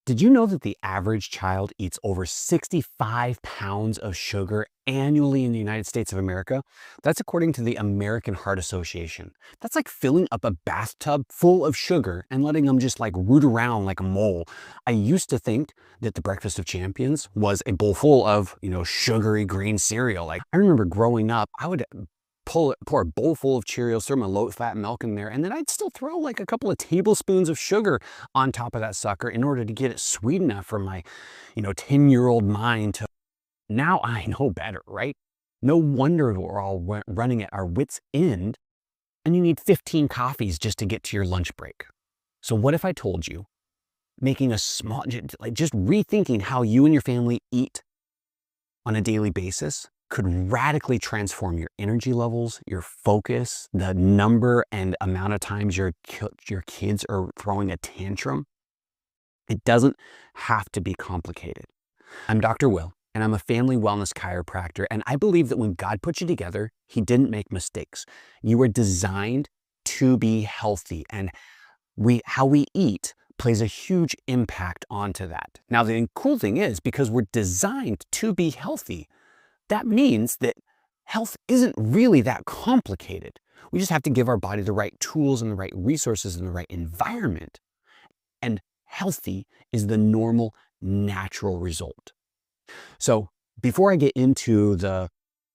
Did you know that the average child eats over 65 pounds of sugar annually in the United States of America? That's according to the American Heart Association. That's like filling up a bathtub full of sugar and letting them just like root around like a mole. I used to think that the breakfast of champions was a bowl full of, sugary green cereal. Like I remember growing up, I would pour a bowl full of Cheerios, throw my low-fat milk in there, and then I'd still throw like a couple of tablespoons of sugar on top of that sucker in order to get it sweet enough for my, 10-year-old mind to. Now I know better, right? No wonder we're all running at our wits' end, and you need 15 coffees just to get to your lunch break. So what if I told you making a small, like just rethinking how you and your family eat on a daily basis could radically transform your energy levels, your focus, the number and amount of times your kids are throwing a tantrum? It doesn't have to be complicated. I'm Dr. Will, and I'm a family wellness chiropractor, and I believe that when God put you together, He didn't make mistakes. You were designed to be healthy, and how we eat plays a huge impact onto that. Now, the cool thing is, because we're designed to be healthy, that means that health isn't really that complicated. We just have to give our body the right tools and the right resources and the right environment. And healthy is the normal, natural result. So before I get into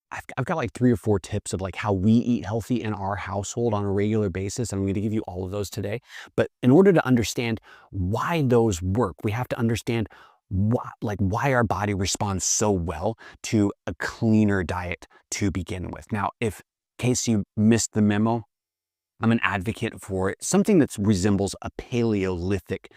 I've got like 3 or 4 tips of like how we eat healthy in our household on a regular basis. I'm going to give you all of those today. But in order to understand why those work, we have to understand why our body responds so well to a cleaner diet to begin with. Now, in case you missed the memo, I'm an advocate for something that resembles a Paleolithic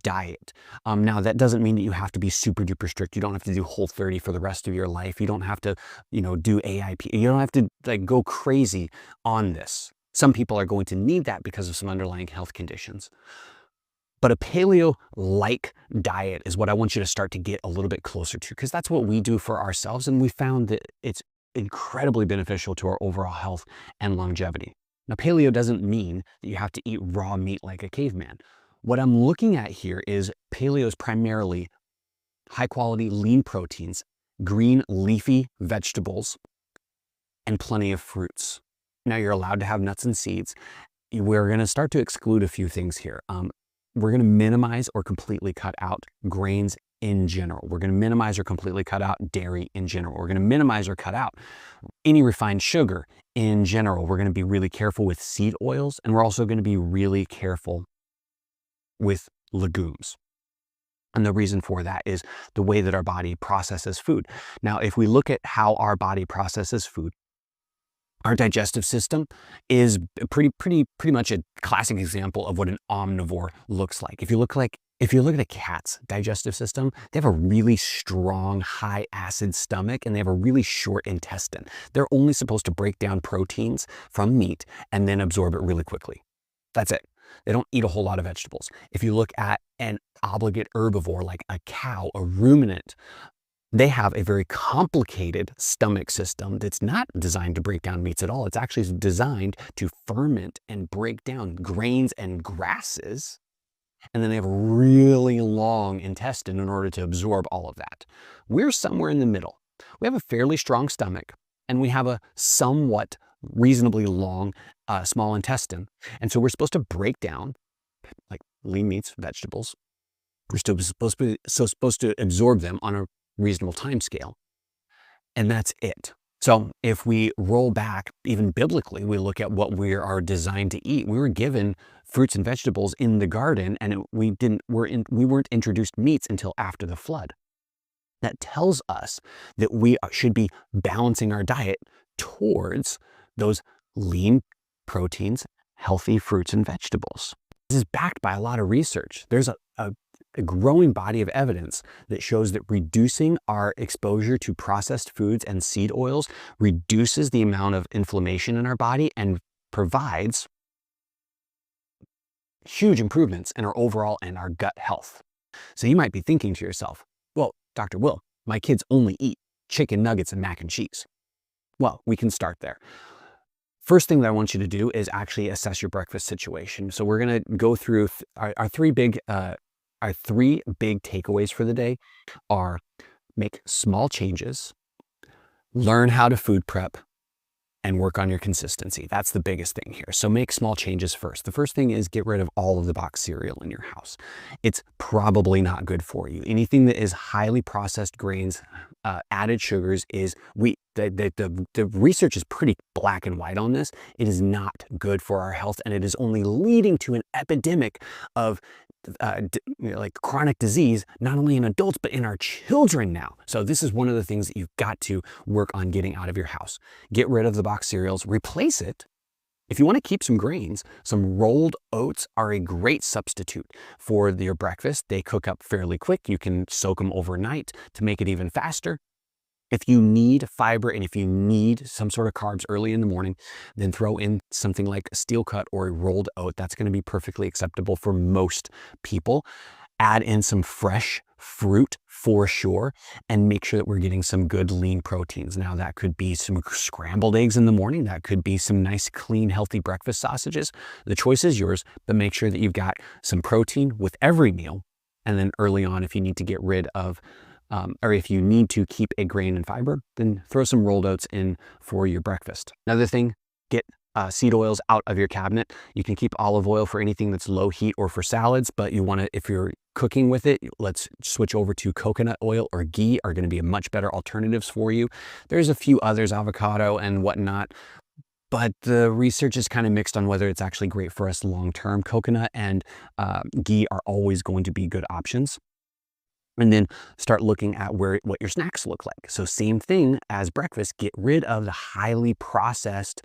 diet. Now, that doesn't mean that you have to be super duper strict. You don't have to do Whole30 for the rest of your life. You don't have to, do AIP. You don't have to like go crazy on this. Some people are going to need that because of some underlying health conditions. But a paleo-like diet is what I want you to start to get a little bit closer to, because that's what we do for ourselves. And we found that it's incredibly beneficial to our overall health and longevity. Now, paleo doesn't mean that you have to eat raw meat like a caveman. What I'm looking at here is paleo is primarily high quality lean proteins, green leafy vegetables, and plenty of fruits. Now, you're allowed to have nuts and seeds. We're going to start to exclude a few things here. We're going to minimize or completely cut out grains in general. We're going to minimize or completely cut out dairy in general. We're going to minimize or cut out any refined sugar in general. We're going to be really careful with seed oils, and we're also going to be really careful with legumes. And the reason for that is the way that our body processes food. Now, if we look at how our body processes food, our digestive system is pretty much a classic example of what an omnivore looks like. If you look at a cat's digestive system, they have a really strong, high acid stomach, and they have a really short intestine. They're only supposed to break down proteins from meat and then absorb it really quickly. That's it. They don't eat a whole lot of vegetables. If you look at an obligate herbivore like a cow, a ruminant, they have a very complicated stomach system that's not designed to break down meats at all. It's actually designed to ferment and break down grains and grasses. And then they have a really long intestine in order to absorb all of that. We're somewhere in the middle. We have a fairly strong stomach, and we have a somewhat reasonably long small intestine. And so we're supposed to break down like lean meats, vegetables. We're still supposed to absorb them on a reasonable time scale. And that's it. So if we roll back, even biblically, we look at what we are designed to eat. We were given fruits and vegetables in the garden, and we weren't introduced meats until after the flood. That tells us that we should be balancing our diet towards those lean proteins, healthy fruits and vegetables. This is backed by a lot of research. There's a growing body of evidence that shows that reducing our exposure to processed foods and seed oils reduces the amount of inflammation in our body and provides huge improvements in our overall and our gut health. So you might be thinking to yourself, well, Dr. Will, my kids only eat chicken nuggets and mac and cheese. Well, we can start there. First thing that I want you to do is actually assess your breakfast situation. So we're going to go through our 3 big Our three big takeaways for the day are: make small changes, learn how to food prep, and work on your consistency. That's the biggest thing here. So make small changes first. The first thing is get rid of all of the boxed cereal in your house. It's probably not good for you. Anything that is highly processed grains, added sugars is the research is pretty black and white on this. It is not good for our health, and it is only leading to an epidemic of like chronic disease, not only in adults, but in our children now. So this is one of the things that you've got to work on getting out of your house. Get rid of the boxed cereals, replace it. If you want to keep some grains, some rolled oats are a great substitute for your breakfast. They cook up fairly quick. You can soak them overnight to make it even faster. If you need fiber and if you need some sort of carbs early in the morning, then throw in something like a steel cut or a rolled oat. That's going to be perfectly acceptable for most people. Add in some fresh fruit for sure, and make sure that we're getting some good lean proteins. Now that could be some scrambled eggs in the morning. That could be some nice, clean, healthy breakfast sausages. The choice is yours, but make sure that you've got some protein with every meal. And then early on, if you need to get rid of or if you need to keep a grain and fiber, then throw some rolled oats in for your breakfast. Another thing, get seed oils out of your cabinet. You can keep olive oil for anything that's low heat or for salads, but you want to, if you're cooking with it, let's switch over to coconut oil or ghee are going to be much better alternatives for you. There's a few others, avocado and whatnot, but the research is kind of mixed on whether it's actually great for us long-term. Coconut and ghee are always going to be good options. And then start looking at what your snacks look like. So same thing as breakfast, get rid of the highly processed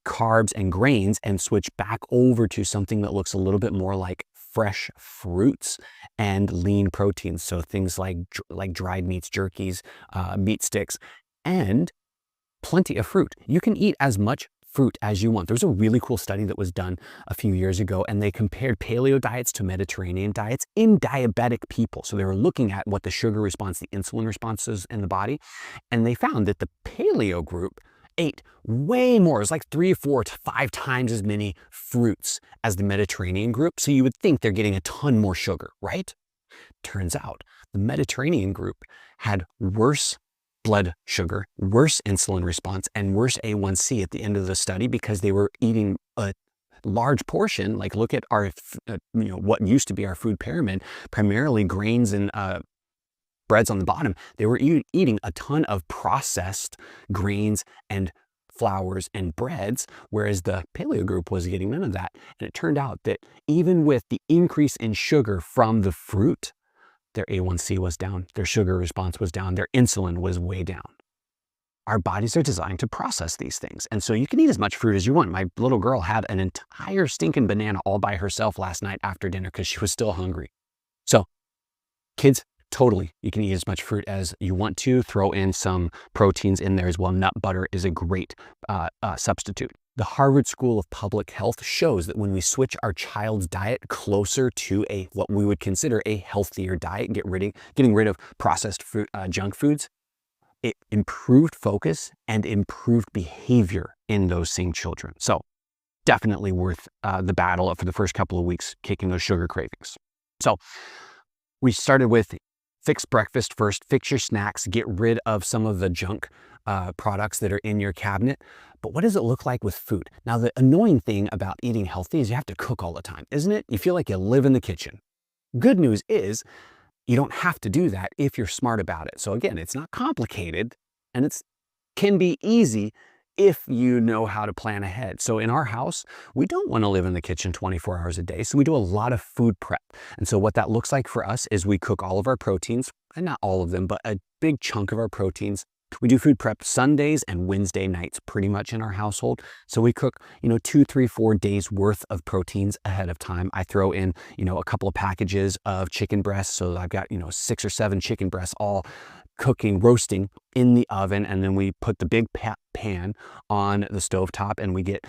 carbs and grains and switch back over to something that looks a little bit more like fresh fruits and lean proteins. So things like dried meats, jerkies, meat sticks, and plenty of fruit. You can eat as much fruit as you want. There's a really cool study that was done a few years ago, and they compared paleo diets to Mediterranean diets in diabetic people. So they were looking at what the sugar response, the insulin response is in the body, and they found that the paleo group ate way more. It's like 3 or 4 to 5 times as many fruits as the Mediterranean group. So you would think they're getting a ton more sugar, right? Turns out the Mediterranean group had worse blood sugar, worse insulin response, and worse A1C at the end of the study because they were eating a large portion. Like, look at our, what used to be our food pyramid, primarily grains and breads on the bottom. They were eating a ton of processed grains and flours and breads, whereas the paleo group was getting none of that. And it turned out that even with the increase in sugar from the fruit, their A1C was down, their sugar response was down, their insulin was way down. Our bodies are designed to process these things. And so you can eat as much fruit as you want. My little girl had an entire stinking banana all by herself last night after dinner because she was still hungry. So kids, totally, you can eat as much fruit as you want to. Throw in some proteins in there as well. Nut butter is a great substitute. The Harvard School of Public Health shows that when we switch our child's diet closer to what we would consider a healthier diet, getting rid of processed food, junk foods, it improved focus and improved behavior in those same children. So definitely worth the battle for the first couple of weeks, kicking those sugar cravings. So we started with fix breakfast first, fix your snacks, get rid of some of the junk products that are in your cabinet. But what does it look like with food? Now, the annoying thing about eating healthy is you have to cook all the time, isn't it? You feel like you live in the kitchen. Good news is you don't have to do that if you're smart about it. So again, it's not complicated, and it can be easy if you know how to plan ahead. So in our house, we don't want to live in the kitchen 24 hours a day. So we do a lot of food prep. And so what that looks like for us is we cook all of our proteins, and not all of them, but a big chunk of our proteins. We do food prep Sundays and Wednesday nights pretty much in our household. So we cook, 2, 3, 4 days worth of proteins ahead of time. I throw in, a couple of packages of chicken breasts. So I've got, 6 or 7 chicken breasts all roasting in the oven. And then we put the big pan on the stovetop, and we get,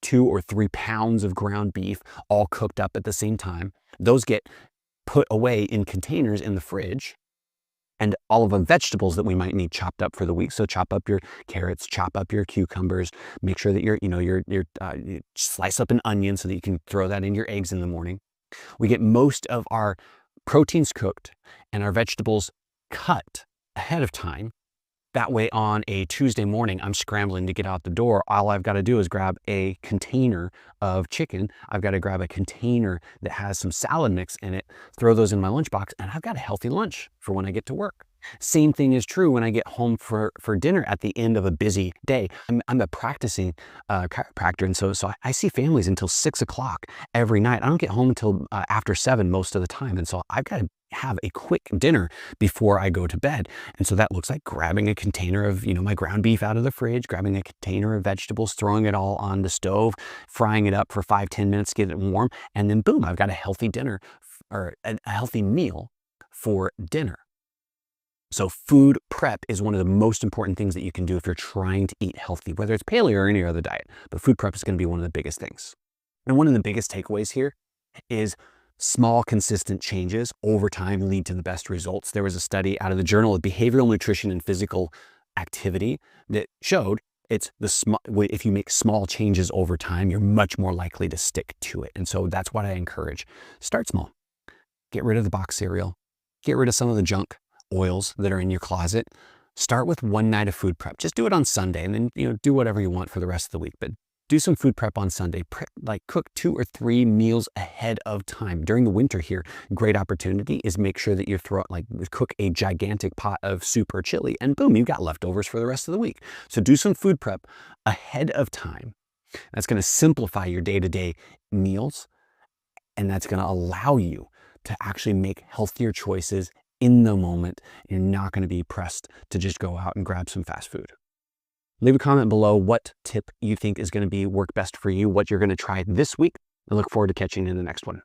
2 or 3 pounds of ground beef all cooked up at the same time. Those get put away in containers in the fridge. And all of the vegetables that we might need chopped up for the week. So chop up your carrots, chop up your cucumbers, make sure that you slice up an onion so that you can throw that in your eggs in the morning. We get most of our protein's cooked and our vegetables cut ahead of time. That way on a Tuesday morning, I'm scrambling to get out the door. All I've got to do is grab a container of chicken. I've got to grab a container that has some salad mix in it, throw those in my lunchbox, and I've got a healthy lunch for when I get to work. Same thing is true when I get home for dinner at the end of a busy day. I'm a practicing chiropractor, and so I see families until 6 o'clock every night. I don't get home until after 7 most of the time, and so I've got to have a quick dinner before I go to bed. And so that looks like grabbing a container of, my ground beef out of the fridge, grabbing a container of vegetables, throwing it all on the stove, frying it up for 5-10 minutes, get it warm, and then boom, I've got a healthy dinner or a healthy meal for dinner. So food prep is one of the most important things that you can do if you're trying to eat healthy, whether it's paleo or any other diet. But food prep is going to be one of the biggest things. And one of the biggest takeaways here is small, consistent changes over time lead to the best results. There was a study out of the Journal of Behavioral Nutrition and Physical Activity that showed if you make small changes over time, you're much more likely to stick to it. And so that's what I encourage. Start small. Get rid of the box cereal. Get rid of some of the junk oils that are in your closet. Start with one night of food prep. Just do it on Sunday and then do whatever you want for the rest of the week. But do some food prep on Sunday. Cook 2 or 3 meals ahead of time. During the winter here, great opportunity is make sure that you cook a gigantic pot of soup or chili, and boom, you've got leftovers for the rest of the week. So do some food prep ahead of time. That's going to simplify your day-to-day meals, and that's going to allow you to actually make healthier choices in the moment. You're not going to be pressed to just go out and grab some fast food. Leave a comment below what tip you think is going to work best for you, what you're going to try this week. I look forward to catching you in the next one.